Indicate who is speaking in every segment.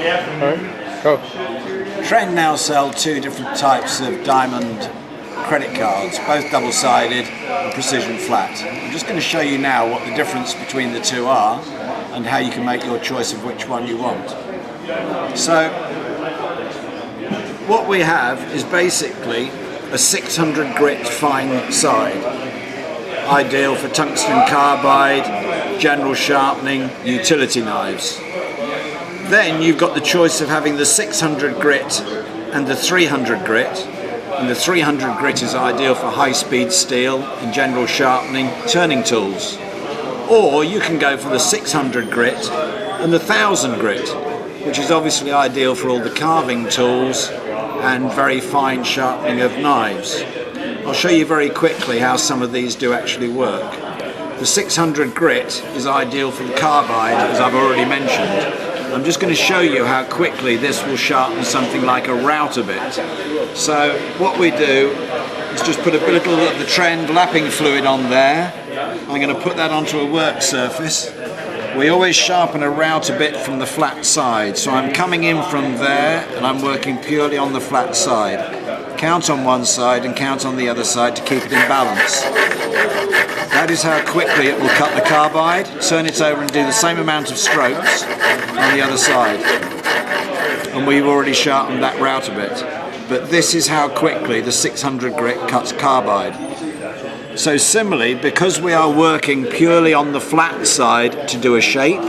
Speaker 1: Alright, go.
Speaker 2: Trend now sell two different types of diamond credit cards, both double-sided and precision flat. I'm just going to show you now what the difference between the two are and how you can make your choice of which one you want. So what we have is basically a 600 grit fine side, ideal for tungsten carbide, general sharpening, utility knives. Then you've got the choice of having the 600 grit and the 300 grit. And the 300 grit is ideal for high-speed steel and general sharpening, turning tools. Or you can go for the 600 grit and the 1000 grit, which is obviously ideal for all the carving tools and very fine sharpening of knives. I'll show you very quickly how some of these do actually work. The 600 grit is ideal for the carbide, as I've already mentioned. I'm just going to show you how quickly this will sharpen something like a router bit. So what we do is just put a little of the Trend lapping fluid on there. I'm going to put that onto a work surface. We always sharpen a router bit from the flat side, so I'm coming in from there and I'm working purely on the flat side. Count on one side and count on the other side to keep it in balance. That is how quickly it will cut the carbide. Turn it over and do the same amount of strokes on the other side. And we've already sharpened that router bit. But this is how quickly the 600 grit cuts carbide. So similarly, because we are working purely on the flat side to do a shape,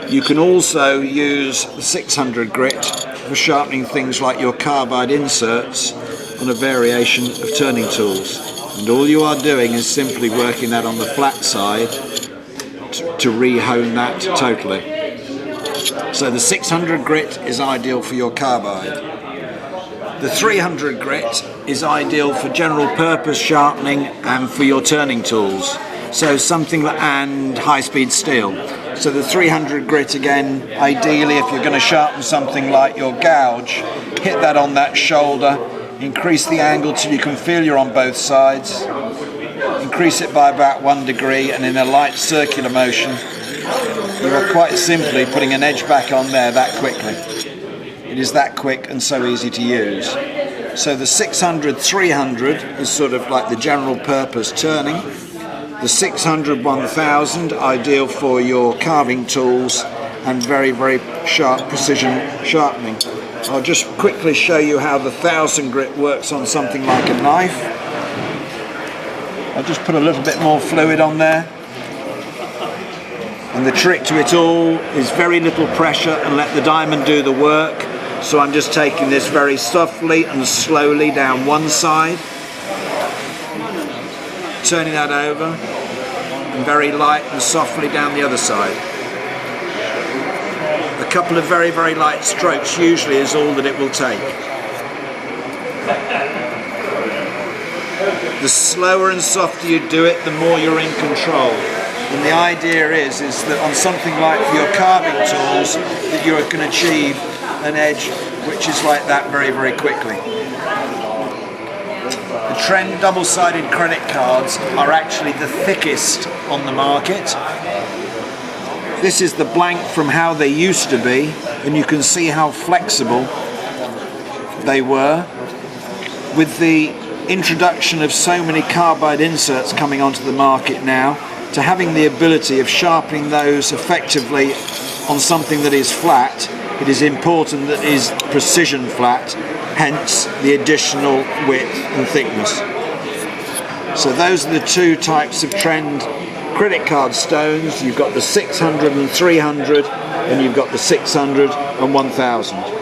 Speaker 2: you can also use the 600 grit for sharpening things like your carbide inserts on a variation of turning tools. And all you are doing is simply working that on the flat side to re-hone that totally. So the 600 grit is ideal for your carbide. The 300 grit is ideal for general purpose sharpening and for your turning tools. So something and high-speed steel. So the 300 grit again, ideally if you're going to sharpen something like your gouge, hit that on that shoulder, increase the angle till you can feel you're on both sides, increase it by about 1 degree, and in a light circular motion you are quite simply putting an edge back on there that quickly. It is that quick and so easy to use. So the 600 300 is sort of like the general purpose turning. The 600 1000 ideal for your carving tools and very, very sharp precision sharpening. I'll just quickly show you how the 1000 grit works on something like a knife. I'll just put a little bit more fluid on there. And the trick to it all is very little pressure and let the diamond do the work. So I'm just taking this very softly and slowly down one side, turning that over, and very light and softly down the other side. A couple of very, very light strokes usually is all that it will take. The slower and softer you do it, the more you're in control. And the idea is that on something like your carving tools, that you're going to achieve an edge which is like that very, very quickly. The Trend double-sided credit cards are actually the thickest on the market. This is the blank from how they used to be, and you can see how flexible they were. With the introduction of so many carbide inserts coming onto the market now, to having the ability of sharpening those effectively on something that is flat, it is important that it is precision flat, hence the additional width and thickness. So those are the two types of Trend credit card stones. You've got the 600 and 300, and you've got the 600 and 1000.